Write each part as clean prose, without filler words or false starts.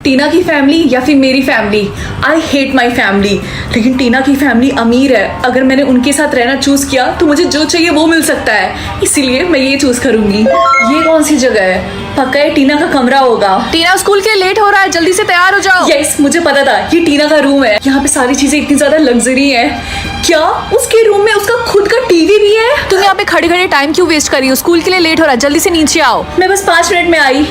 टीना की फैमिली या फिर मेरी family. I hate my family. लेकिन टीना की फैमिली अमीर है, अगर मैंने उनके साथ रहना चूज किया तो मुझे जो चाहिए वो मिल सकता है, इसीलिए मैं ये चूज करूंगी। ये कौन सी जगह है? पक्का ये टीना का कमरा होगा। टीना स्कूल के लेट हो रहा है, जल्दी से तैयार हो जाओ। यस, मुझे पता था ये टीना का रूम है। यहाँ पे सारी चीजें इतनी ज्यादा लग्जरी है। क्या उसके रूम में उसका खुद का टीवी भी है? तुम यहाँ पे खड़े खड़े टाइम क्यों वेस्ट कर रही हो? स्कूल के लिए लेट हो रहा है, जल्दी से नीचे आओ। मैं बस 5 मिनट में आई।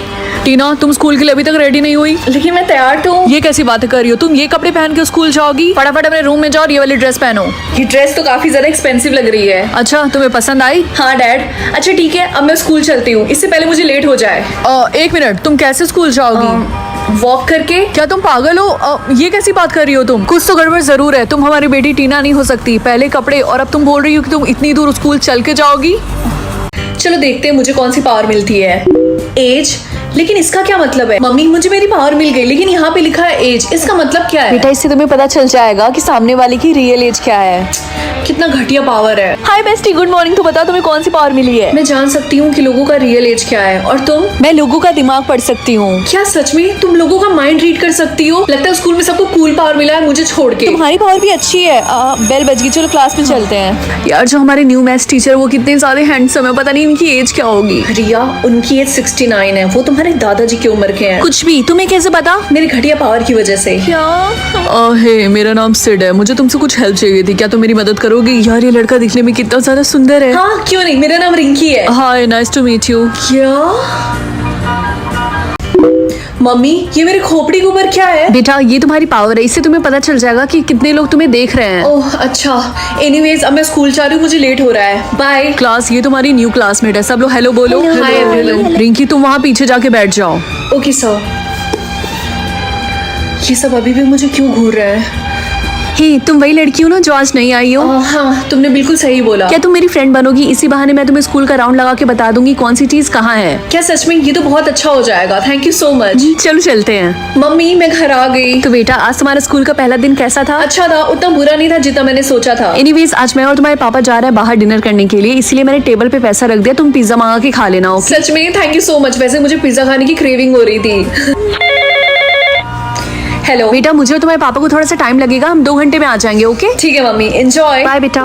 टीना तुम स्कूल के लिए अभी तक रेडी नहीं हुई? लेकिन मैं तैयार तो हूँ। ये कैसी बातें कर रही हो तुम? ये कपड़े पहन के स्कूल जाओगी? फटाफट अपने रूम में जाओ और ये वाली ड्रेस पहनो। ये ड्रेस तो काफी ज्यादा एक्सपेंसिव लग रही है। अच्छा, तुम्हें पसंद आई? हाँ डैड। अच्छा ठीक है, अब मैं स्कूल चलती हूँ, इससे पहले मुझे लेट हो जाए। 1 मिनट, तुम कैसे स्कूल जाओगी? वॉक करके। क्या तुम पागल हो? ये कैसी बात कर रही हो तुम? कुछ तो गड़बड़ जरूर है। तुम हमारी बेटी टीना नहीं हो सकती। पहले कपड़े और अब तुम बोल रही हो कि तुम इतनी दूर स्कूल चल के जाओगी। चलो देखते हैं मुझे कौन सी पावर मिलती है। एज, लेकिन इसका क्या मतलब है? मम्मी मुझे मेरी पावर मिल गई, लेकिन यहाँ पे लिखा है एज, इसका मतलब क्या है? बेटा इससे तुम्हें पता चल जाएगा कि सामने वाले की रियल एज क्या है। कितना घटिया पावर है। हाय बेस्टी, गुड मॉर्निंग। तो बता तुम्हें कौन सी पावर मिली है? मैं जान सकती हूँ कि लोगों का रियल एज क्या है। और तुम? मैं लोगों का दिमाग पढ़ सकती हूँ। क्या सच में तुम लोगों का माइंड रीड कर सकती हो? लगता है स्कूल में सबको कूल पावर मिला है, मुझे छोड़ के। तुम्हारी पावर भी अच्छी है। बेल बज गई, चलो क्लास में चलते हैं। यार जो हमारे न्यू मैथ्स टीचर वो कितने ज्यादा हैंडसम है, पता नहीं इनकी एज क्या होगी। रिया, उनकी एज 69 है। वो तुम्हारे दादाजी की उम्र के हैं। कुछ भी, तुम्हें कैसे पता? मेरी घटिया पावर की वजह से। क्या? हे, मेरा नाम सिड है, मुझे तुमसे कुछ हेल्प चाहिए थी, क्या तुम मेरी मदद करोगी? यार ये लड़का दिखने में कितना ज्यादा सुंदर है। हाँ क्यों नहीं, मेरा नाम रिंकी है। हाय, नाइस टू मीट यू। क्या? मम्मी ये मेरे खोपड़ी के ऊपर क्या है? बेटा ये तुम्हारी पावर है, इससे तुम्हें पता चल जाएगा कि कितने लोग तुम्हें देख रहे हैं। ओह अच्छा, एनीवेज अब मैं स्कूल जा रही हूँ, मुझे लेट हो रहा है। बाय। क्लास, ये तुम्हारी न्यू क्लासमेट है, सब लोग हेलो बोलो। Hello. Hi, everyone. रिंकी तुम वहाँ पीछे जाके बैठ जाओ। Okay sir. ये सब अभी भी मुझे क्यों घूर रहा है? हे, तुम वही लड़की हो ना जो आज नहीं आई हो? हाँ तुमने बिल्कुल सही बोला। क्या तुम मेरी फ्रेंड बनोगी? इसी बहाने मैं तुम्हें स्कूल का राउंड लगा के बता दूंगी कौन सी चीज कहाँ है। क्या सच में? ये तो बहुत अच्छा हो जाएगा, थैंक यू सो मच। चलो चलते हैं। मम्मी मैं घर आ गई। तो बेटा आज तुम्हारा स्कूल का पहला दिन कैसा था? अच्छा था, उतना बुरा नहीं था जितना मैंने सोचा था। एनीवेज आज मैं और तुम्हारे पापा जा रहे हैं बाहर डिनर करने के लिए, इसलिए मैंने टेबल पे पैसा रख दिया, तुम पिज्जा मंगा के खा लेना। ओके? सच में थैंक यू सो मच। वैसे मुझे पिज्जा खाने की क्रेविंग हो रही थी। हेलो बेटा मुझे और तुम्हारे पापा को थोड़ा सा टाइम लगेगा, हम 2 घंटे में आ जाएंगे। ओके ठीक है मम्मी, एंजॉय। बाय बेटा।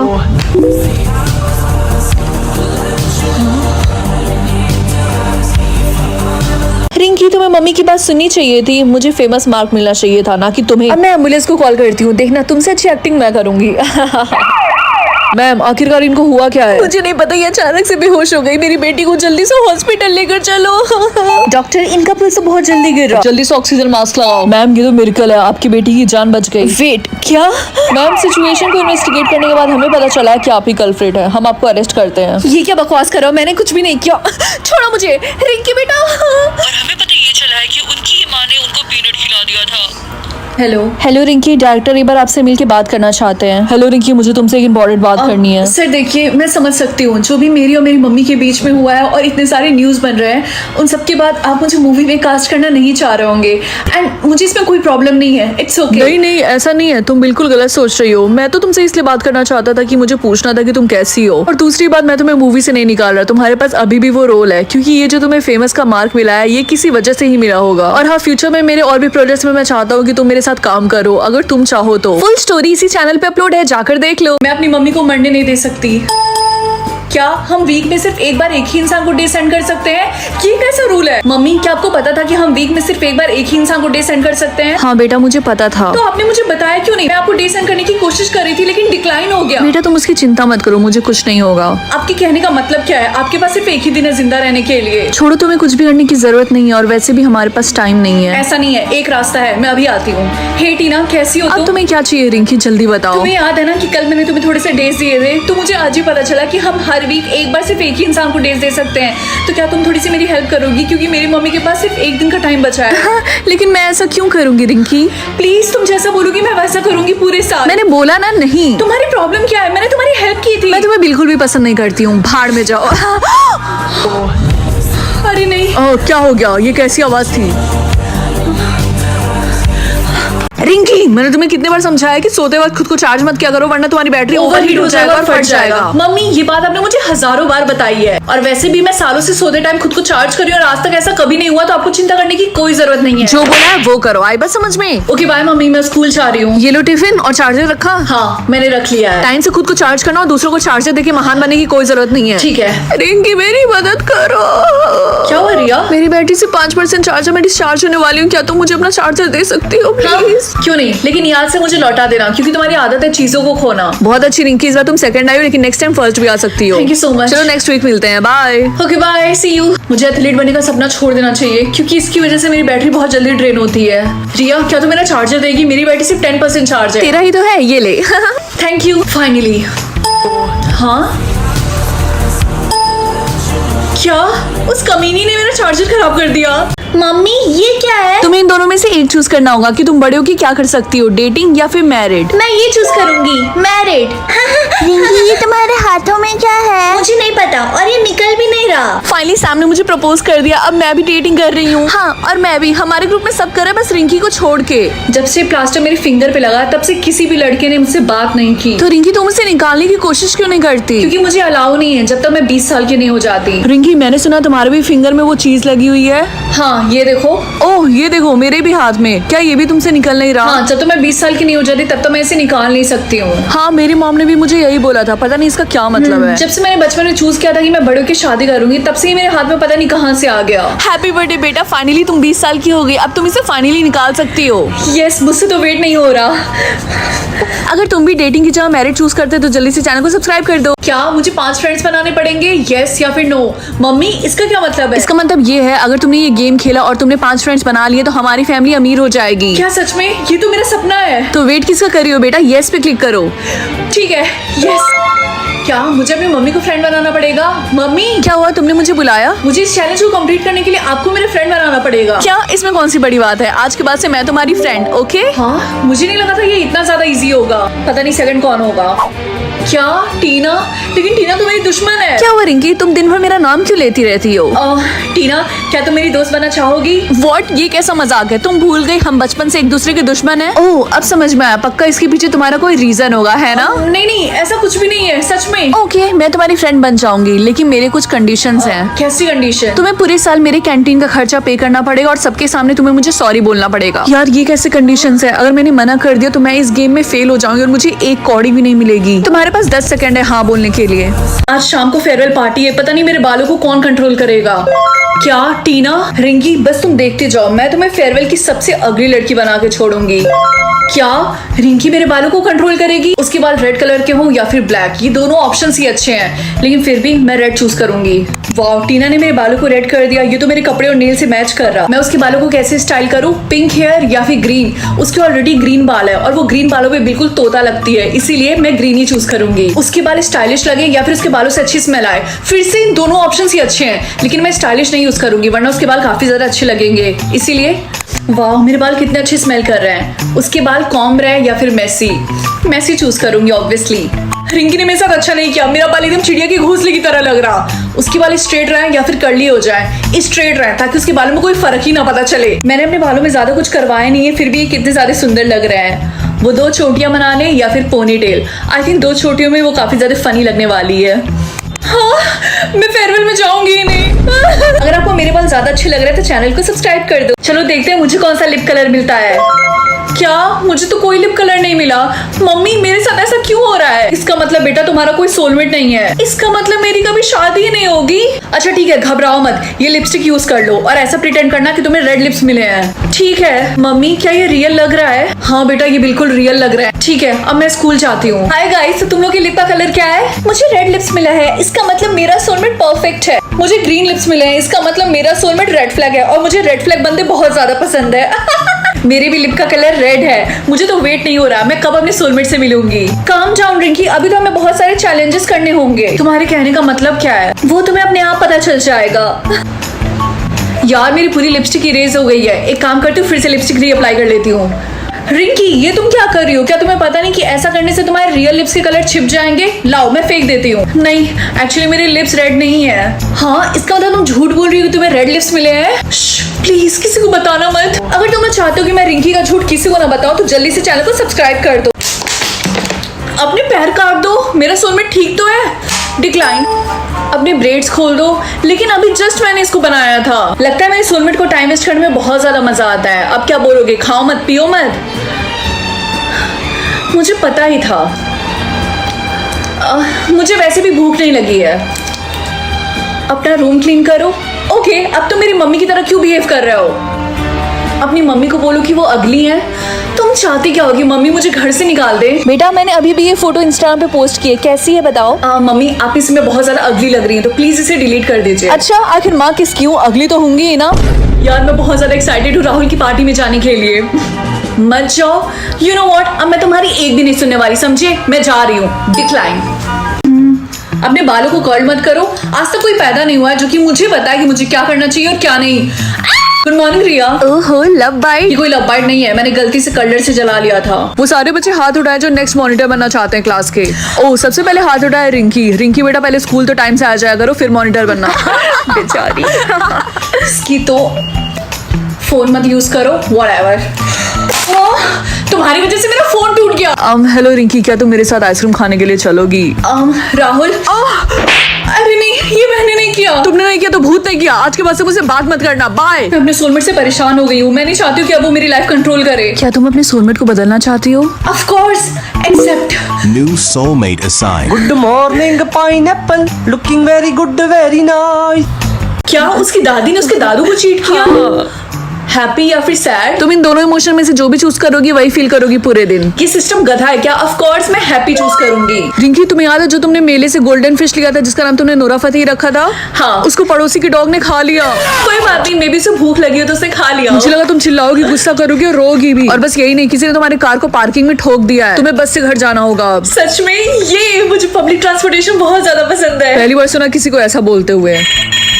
रिंकी तुम्हें मम्मी की बात सुननी चाहिए थी, मुझे फेमस मार्क मिलना चाहिए था, ना कि तुम्हें। अब मैं एम्बुलेंस को कॉल करती हूँ, देखना तुमसे अच्छी एक्टिंग मैं करूंगी। मैम आखिरकार इनको हुआ क्या है? मुझे नहीं पता, ये अचानक से बेहोश हो गई। मेरी बेटी को जल्दी से हॉस्पिटल लेकर चलो। डॉक्टर इनका पल्स तो बहुत जल्दी गिर रहा। जल्दी से ऑक्सीजन मास्क लगाओ। मैम ये तो मिरेकल है, आपकी बेटी की जान बच गई। वेट क्या? मैम सिचुएशन को इन्वेस्टिगेट करने के बाद हमें पता चला है कि आप ही कल्प्रिट है, हम आपको अरेस्ट करते हैं। ये क्या बकवास कर रहे हो? मैंने कुछ भी नहीं किया। छोड़ो मुझे। रिंकी बेटा। और हमें पता ये चला है कि उनकी ही माँ ने उनको पीनट खिला दिया था। हेलो रिंकी, डायरेक्टर एक बार आपसे मिलके बात करना चाहते हैं। हेलो रिंकी, मुझे तुमसे एक इम्पोर्टेंट बात करनी है। सर देखिए, मैं समझ सकती हूँ जो भी मेरी और मेरी मम्मी के बीच में हुआ है और इतने सारे न्यूज बन रहे हैं, उन सब के बाद आप मुझे मूवी में कास्ट करना नहीं चाह रहे होंगे, एंड मुझे इसमें कोई प्रॉब्लम नहीं है। It's okay. नहीं नहीं ऐसा नहीं है, तुम बिल्कुल गलत सोच रही हो। मैं तो तुमसे इसलिए बात करना चाहता था कि मुझे पूछना था कि तुम कैसी हो। और दूसरी बात, मैं तुम्हें मूवी से नहीं निकाल रहा, तुम्हारे पास अभी भी वो रोल है, क्योंकि ये जो तुम्हें फेमस का मार्क मिला है ये किसी वजह से ही मिला होगा। और हाँ, फ्यूचर में मेरे और भी प्रोजेक्ट्स में मैं चाहता हूँ कि तुम मेरे साथ काम करो, अगर तुम चाहो तो। फुल स्टोरी इसी चैनल पे अपलोड है, जाकर देख लो। मैं अपनी मम्मी को मरने नहीं दे सकती। क्या हम वीक में सिर्फ एक बार एक ही इंसान को डे सेंड कर सकते हैं? ये कैसा रूल है? मम्मी क्या आपको पता था कि हम वीक में सिर्फ एक बार एक ही इंसान को डे सेंड कर सकते हैं? हाँ बेटा मुझे पता था। तो आपने मुझे बताया क्यों नहीं? मैं आपको डे सेंड करने की कोशिश कर रही थी लेकिन डिक्लाइन हो गया। बेटा तुम उसकी चिंता मत करो, मुझे कुछ नहीं होगा। आपके कहने का मतलब क्या है? आपके पास सिर्फ एक ही दिन है जिंदा रहने के लिए। छोड़ो, तुम्हें कुछ भी करने की जरूरत नहीं है, और वैसे भी हमारे पास टाइम नहीं है। ऐसा नहीं है, एक रास्ता है, मैं अभी आती हूँ। हे टीना कैसी हो अब तुम? तुम्हें क्या चाहिए रिंकी, जल्दी बताओ। तुम्हें याद है ना कि कल मैंने तुम्हें थोड़े से डेज दिए थे, तो मुझे आज ही पता चला कि हम हर वीक एक बार सिर्फ एक ही इंसान को डेज दे सकते हैं। तो क्या तुम थोड़ी सी मेरी हेल्प करोगी, क्योंकि मेरी मम्मी के पास सिर्फ एक दिन का टाइम बचा है। हाँ, लेकिन मैं ऐसा क्यों करूंगी रिंकी? प्लीज तुम जैसा बोलोगी मैं वैसा करूंगी पूरे साल। मैंने बोला ना नहीं। तुम्हारी प्रॉब्लम क्या है? मैंने तुम्हारी हेल्प की थी। मैं तुम्हें बिल्कुल भी पसंद नहीं करती हूँ, भाड़ में जाओ। अरे नहीं। क्या हो गया? ये कैसी आवाज थी? रिंकी मैंने तुम्हें कितने बार समझाया कि सोते वक्त खुद को चार्ज मत किया करो, वरना तुम्हारी बैटरी ओवरहीट हो जाएगा और फट जाएगा। मम्मी ये बात आपने मुझे हजारों बार बताई है, और वैसे भी मैं सालों से सोते टाइम खुद को चार्ज कर रही हूँ और आज तक ऐसा कभी नहीं हुआ, तो आपको चिंता करने की कोई जरूरत नहीं है। जो बोला है वो करो, आई बस समझ में। ओके बाय मम्मी, मैं स्कूल जा रही हूँ। ये लो टिफिन और चार्जर रखा। हाँ मैंने रख लिया है। टाइम से खुद को चार्ज करना और दूसरों को चार्जर देके महान बनने की कोई जरूरत नहीं है। ठीक है। रिंकी मेरी मदद करो। क्या हुआ रिया? मेरी बैटरी से 5% चार्ज है, मैं डिस्चार्ज होने वाली हूँ, क्या तुम मुझे अपना चार्जर दे सकती हो प्लीज? क्यों नहीं, लेकिन याद से मुझे लौटा देना, क्योंकि तुम्हारी आदत है चीजों को खोना। बहुत अच्छी रिंकी, इस बार तुम सेकंड आई हो, लेकिन नेक्स्ट टाइम फर्स्ट भी आ सकती हो। Thank you so much. चलो नेक्स्ट वीक मिलते हैं, bye. Okay bye, see you. मुझे एथलीट बनने का सपना छोड़ देना चाहिए, क्योंकि इसकी वजह से मेरी बैटरी बहुत जल्दी ड्रेन होती है। रिया क्या तू मेरा चार्जर देगी? मेरी बैटरी सिर्फ 10% चार्ज है। तेरा ही तो है, ये ले। Thank you finally. हाँ क्या उस कमीनी ने मेरा चार्जर खराब कर दिया? मम्मी ये क्या है? तुम्हें इन दोनों में से एक चूज करना होगा कि तुम बड़े हो कि क्या कर सकती हो, डेटिंग या फिर मैरिड। मैं ये चूज करूंगी, मैरिड। रिंकी ये तुम्हारे हाथों में क्या है? मुझे नहीं पता, और ये निकल भी नहीं रहा। फाइनली सैम ने मुझे प्रपोज कर दिया, अब मैं भी डेटिंग कर रही हूँ। हाँ और मैं भी, हमारे ग्रुप में सब कर रहे हैं, बस रिंकी को छोड़ के। जब से प्लास्टर मेरे फिंगर पे लगा तब से किसी भी लड़के ने मुझसे बात नहीं की। तो रिंकी तुम उसे निकालने की कोशिश क्यों नहीं करती? क्योंकि मुझे अलाउ नहीं है जब तक मैं 20 साल की नहीं हो जाती। रिंकी मैंने सुना तुम्हारे भी फिंगर में वो चीज लगी हुई है। हाँ ये देखो। ओह ये देखो मेरे भी हाथ में, क्या ये भी तुमसे निकल नहीं रहा? हाँ जब तक मैं 20 साल की नहीं हो जाती तब तक मैं इसे निकाल नहीं सकती हूँ। हाँ मेरी मॉम ने भी मुझे यही बोला था, पता नहीं इसका क्या मतलब है। जब से मैंने बचपन में चूज किया था कि मैं बड़ों की शादी करूंगी, तब से ही मेरे हाथ में पता नहीं कहाँ से आ गया। हैप्पी बर्थडे बेटा, फाइनली तुम 20 साल की हो गई, अब तुम इसे फाइनली निकाल सकती हो। यस मुझसे तो वेट नहीं हो रहा। अगर तुम भी डेटिंग की जगह मैरिज चूज करते तो जल्दी से चैनल को सब्सक्राइब कर दो। क्या मुझे 5 फ्रेंड्स बनाने पड़ेंगे, यस या फिर नो? मम्मी इसका क्या मतलब है? इसका मतलब ये है, अगर तुमने ये गेम खेला और तुमने 5 फ्रेंड्स बना लिए तो हमारी फैमिली अमीर हो जाएगी। क्या सच में? ये तो मेरा सपना है। तो वेट किसका कर रही हो बेटा, येस पे क्लिक करो। ठीक है यस। क्या मुझे अपनी मम्मी को फ्रेंड बनाना पड़ेगा? मम्मी क्या हुआ, तुमने मुझे बुलाया? मुझे इस चैलेंज को कंप्लीट करने के लिए आपको मेरा फ्रेंड बनाना पड़ेगा। क्या इसमें कौन सी बड़ी बात है, आज के बाद से मैं तुम्हारी फ्रेंड, ओके? हाँ मुझे नहीं लगा था ये इतना ज्यादा इजी होगा। पता नहीं सेकंड कौन होगा। क्या टीना? लेकिन टीना तो मेरी दुश्मन है। क्या हुआ रिंकी, तुम दिन भर मेरा नाम क्यों लेती रहती हो? टीना क्या तुम मेरी दोस्त बनना चाहोगी? व्हाट, ये कैसा मजाक है? तुम भूल गई हम बचपन से एक दूसरे के दुश्मन हैं? ओह अब समझ में आया, पक्का इसके पीछे तुम्हारा कोई रीजन होगा, है ना? नहीं नहीं ऐसा कुछ भी नहीं है, सच में। ओके मैं तुम्हारी फ्रेंड बन जाऊंगी, लेकिन मेरे कुछ कंडीशंस हैं। कैसी कंडीशन? तुम्हें पूरे साल मेरे कैंटीन का खर्चा पे करना पड़ेगा और सबके सामने तुम्हें मुझे सॉरी बोलना पड़ेगा। यार ये कैसे कंडीशंस है? अगर मैंने मना कर दिया तो मैं इस गेम में फेल हो जाऊंगी और मुझे एक कौड़ी भी नहीं मिलेगी। तुम्हारे पास 10 सेकंड है हाँ बोलने के लिए। आज शाम को फेयरवेल पार्टी है, पता नहीं मेरे बालों को कौन कंट्रोल करेगा। क्या टीना? रिंकी बस तुम देखते जाओ, मैं तुम्हें फेयरवेल की सबसे अगली लड़की बना के छोड़ूंगी। क्या रिंकी मेरे बालों को कंट्रोल करेगी? उसके बाल रेड कलर के हों या फिर ब्लैक, ये दोनों ऑप्शंस ही अच्छे हैं, लेकिन फिर भी मैं रेड चूज करूंगी। वाह टीना ने मेरे बालों को रेड कर दिया, ये तो मेरे कपड़े और नेल से मैच कर रहा। मैं उसके बालों को कैसे स्टाइल करूं, पिंक हेयर या फिर ग्रीन? उसके ऑलरेडी ग्रीन बाल है और वो ग्रीन बालों पे बिल्कुल तोता लगती है, इसीलिए मैं ग्रीन ही चूज करूंगी। उसके बाल स्टाइलिश लगे या फिर उसके बालों से अच्छी स्मेल आए, फिर से इन दोनों ऑप्शन ही अच्छे हैं, लेकिन मैं स्टाइलिश नहीं यूज करूंगी वरना उसके बाल काफी ज्यादा अच्छे लगेंगे, इसीलिए। वाह मेरे बाल कितने अच्छे स्मेल कर रहे हैं। उसके बाल कॉम्ब रहे या फिर मेसी? मेसी चूज करूंगी ऑब्वियसली। रिंकी ने मेरे साथ अच्छा नहीं किया, मेरा बाल एकदम चिड़िया के घोंसले की तरह लग रहा। उसके बाल स्ट्रेट रहे या फिर कर्ली हो जाए? स्ट्रेट रहे ताकि उसके बालों में कोई फर्क ही ना पता चले। मैंने अपने बालों में ज्यादा कुछ करवाया नहीं है, फिर भी ये कितने ज्यादा सुंदर लग रहे हैं। वो 2 चोटियां बना ले या फिर पोनी टेल? आई थिंक 2 चोटियों में वो काफी ज्यादा फनी लगने वाली है। हाँ मैं फेयरवेल में जाऊंगी ही नहीं। अगर आपको मेरे बाल ज्यादा अच्छे लग रहे हैं तो चैनल को सब्सक्राइब कर दो। चलो देखते हैं मुझे कौन सा लिप कलर मिलता है। क्या मुझे तो कोई लिप कलर नहीं मिला? मम्मी मेरे साथ ऐसा क्यों हो रहा है? इसका मतलब बेटा तुम्हारा कोई सोलमेट नहीं है, इसका मतलब मेरी कभी शादी ही नहीं होगी। अच्छा ठीक है घबराओ मत, ये लिपस्टिक यूज कर लो और ऐसा प्रिटेंड करना कि तुम्हें रेड लिप्स मिले हैं। ठीक है मम्मी क्या ये रियल लग रहा है? हाँ बेटा ये बिल्कुल रियल लग रहा है। ठीक है अब मैं स्कूल जाती हूँ। हाय गाइस, तो तुम लोग के लिप का कलर क्या है? मुझे रेड लिप्स मिला है, इसका मतलब मेरा सोलमेट परफेक्ट है। मुझे ग्रीन लिप्स मिले हैं, इसका मतलब मेरा सोलमेट रेड फ्लैग है और मुझे रेड फ्लैग बंदे बहुत ज्यादा पसंद है। मेरे भी लिप का कलर रेड है। मुझे तो वेट नहीं हो रहा, मैं कब अपने सोलमेट से मिलूंगी। काम डाउन रिंकी, अभी तो हमें बहुत सारे चैलेंजेस करने होंगे। तुम्हारे कहने का मतलब क्या है? वो तुम्हें अपने आप पता चल जाएगा। यार मेरी पूरी लिपस्टिक इरेज हो गई है, एक काम करती हूँ फिर से लिपस्टिक रीअप्लाई कर लेती हूँ। रिंकी ये तुम क्या कर रही हो? क्या तुम्हें पता नहीं कि ऐसा करने से तुम्हारे रियल लिप्स के कलर छिप जाएंगे? लाओ मैं फेंक देती हूँ। नहीं एक्चुअली मेरे लिप्स रेड नहीं है। हाँ इसका मतलब तुम झूठ बोल रही हो, तुम्हें रेड लिप्स मिले हैं। प्लीज किसी को बताना मत। अगर तुम चाहते हो कि मैं रिंकी का झूठ किसी को ना बताऊं तो जल्दी से चैनल को सब्सक्राइब कर दो। अपने पैर काट दो, मेरा सोलमेट ठीक तो है। डिक्लाइन। अपने ब्रेड्स खोल दो, लेकिन अभी जस्ट मैंने इसको बनाया था। लगता है मेरे सोलमेट को टाइम वेस्ट करने में बहुत ज्यादा मजा आता है। अब क्या बोलोगे, खाओ मत पियो मत? मुझे पता ही था। मुझे वैसे भी भूख नहीं लगी है। अपना रूम क्लीन करो। ओके, अब तो मेरी मम्मी की तरह क्यों बिहेव कर रहे हो? अपनी मम्मी को बोलो कि वो अगली है। तुम चाहती क्या होगी, मम्मी मुझे घर से निकाल दे? बेटा मैंने अभी भी ये फोटो इंस्टाग्राम पे पोस्ट की है, कैसी है बताओ? मम्मी आप इसमें बहुत ज्यादा अगली लग रही है, तो प्लीज इसे डिलीट कर दीजिए। अच्छा आखिर माँ किस क्यों, अगली तो होंगी ही ना। यार मैं बहुत ज्यादा एक्साइटेड हूँ राहुल की पार्टी में जाने के लिए। मत जाओ। यू नो व्हाट, अब मैं तुम्हारी एक भी नहीं सुनने वाली, समझे? मैं जा रही हूँ। डिक्लाइन। अपने बालों को कर्ल मत करो। आज तक कोई पैदा नहीं हुआ है जो कि मुझे बताए कि मुझे क्या करना चाहिए और क्या नहीं। गुड मॉर्निंग रिया। ओहो लव बाइट। ये कोई लव बाइट नहीं है, मैंने गलती से कलर से जला लिया था। वो सारे बच्चे हाथ उठाए जो नेक्स्ट मॉनिटर बनना चाहते हैं क्लास के। ओ सबसे पहले हाथ उठाए रिंकी। रिंकी बेटा पहले स्कूल तो टाइम से आ जाया करो, फिर मॉनिटर बनना। बेचारी। इसकी तो फोन मत यूज करो। व्हाटएवर। तुम्हारी वजह से मेरा फोन टूट गया। हेलो रिंकी, क्या तुम मेरे साथ आइसक्रीम खाने के लिए चलोगी? राहुल। अरे नहीं, ये मैंने नहीं किया। तुमने नहीं किया तो भूत ने किया। आज के बाद से मुझसे बात मत करना, बाय। मैं अपने सोलमेट से परेशान हो गई हूँ। मैं नहीं चाहती हूँ कि अब वो मेरी लाइफ कंट्रोल करे। क्या तुम अपने सोलमेट को बदलना चाहती हो? Of course, except New soulmate assigned. Good morning, pineapple. Looking very good, very nice. क्या उसकी दादी ने उसके दादू को चीट किया? हैप्पी या फिर सैड? तुम इन दोनों इमोशन में से जो भी चूज करोगी वही फील करोगी पूरे दिन। ये सिस्टम गधा है क्या? ऑफ कोर्स मैं हैप्पी चूज करूंगी। रिंकी तुम्हें याद है जो तुमने मेले से गोल्डन फिश लिया था जिसका नाम तुमने नोरा फतेही रखा था? हाँ। उसको पड़ोसी के डॉग ने खा लिया। कोई बात नहीं, मे भी उसे भूख लगी हो तो उसने खा लिया। मुझे लगा तुम चिल्लाओगी, गुस्सा करोगी और रोगी भी। और बस यही नहीं, किसी ने तुम्हारी कार को पार्किंग में ठोक दिया है। तुम्हें बस से घर जाना होगा अब। सच में? ये मुझे पब्लिक ट्रांसपोर्टेशन बहुत ज्यादा पसंद है। पहली बार सुना किसी को ऐसा बोलते हुए।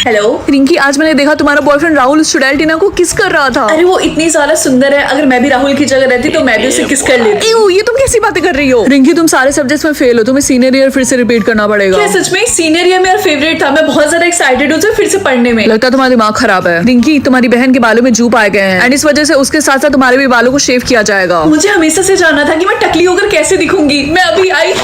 हेलो रिंकी, आज मैंने देखा तुम्हारा बॉयफ्रेंड राहुल उस चुड़ैल टीना को किस कर रहा था। अरे वो इतनी ज्यादा सुंदर है, अगर मैं भी राहुल की जगह रहती तो मैं भी उसे किस कर लेती। एऊ, ये तुम कैसी बातें कर रही हो? रिंकी तुम सारे सब्जेक्ट्स में फेल हो, तुम्हें सीनियर ईयर फिर से रिपीट करना पड़ेगा। क्या सच में? सीनियर ईयर मेरा फेवरेट था। मैं बहुत ज्यादा एक्साइटेड हूँ फिर से पढ़ने में। लगता है तुम्हारा दिमाग खराब है। रिंकी तुम्हारी बहन के बालों में जूप आए गए हैं एंड इस वजह से उसके साथ साथ तुम्हारे भी बालों को शेव किया जाएगा। मुझे हमेशा से जानना था कि मैं टकली होकर कैसे दिखूंगी। मैं अभी आई।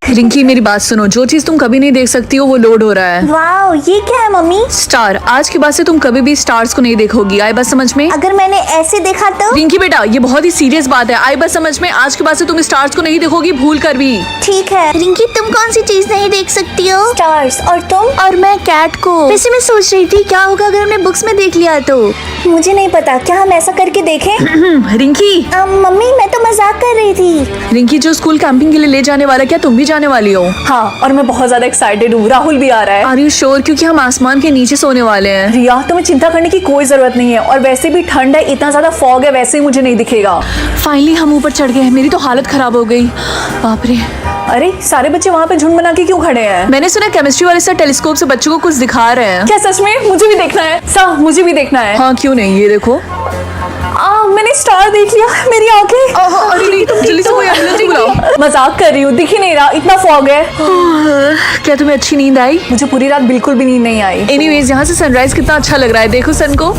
रिंकी मेरी बात सुनो, जो चीज तुम कभी नहीं देख सकती हो वो लोड हो रहा है। वाओ, ये क्या है मम्मी? स्टार। आज के बाद से तुम कभी भी स्टार्स को नहीं देखोगी, आई बात समझ में? अगर मैंने ऐसे देखा तो? रिंकी बेटा ये बहुत ही सीरियस बात है, आई बात समझ में? आज के बाद से तुम स्टार्स को नहीं देखोगी भूल कर भी। ठीक है। रिंकी तुम कौन सी चीज नहीं देख सकती हो? स्टार्स। और तुम? और मैं कैट को। वैसे मैं सोच रही थी क्या होगा अगर हमने बुक्स में देख लिया तो। मुझे नहीं पता, क्या हम ऐसा करके देखें? रिंकी। मम्मी मैं तो मजाक कर रही थी। रिंकी जो स्कूल कैंपिंग के लिए ले जाने वाला, क्या तुम भी जाने वाली हो? हाँ, और मैं बहुत ज्यादा एक्साइटेड हूँ। राहुल भी आ रहा है। Are you sure? क्योंकि हम आसमान के नीचे सोने वाले हैं। रिया तुम्हें चिंता करने की कोई जरूरत नहीं है, और वैसे भी ठंड है, इतना ज्यादा फॉग है, वैसे ही मुझे नहीं दिखेगा। फाइनली हम ऊपर चढ़ गए। मेरी तो हालत खराब हो गई, बाप रे। अरे सारे बच्चे वहाँ पे झुंड बना के क्यों खड़े हैं? मैंने सुना केमिस्ट्री वाले सर टेलीस्कोप से बच्चों को कुछ दिखा रहे हैं। क्या सच में? मुझे भी देखना है। मुझे भी देखना है। हाँ क्यों नहीं, ये देखो। मैंने स्टार देख लिया, मेरी आंखें। अरे तुम जल्दी से कोई एम्बुलेंस बुलाओ। मजाक कर रही हूँ, दिख ही नहीं रहा, इतना फॉग है। क्या तुम्हें अच्छी नींद आई? मुझे पूरी रात बिल्कुल भी नींद नहीं आई। एनीवेज यहाँ से सनराइज कितना अच्छा लग रहा है, देखो सन को।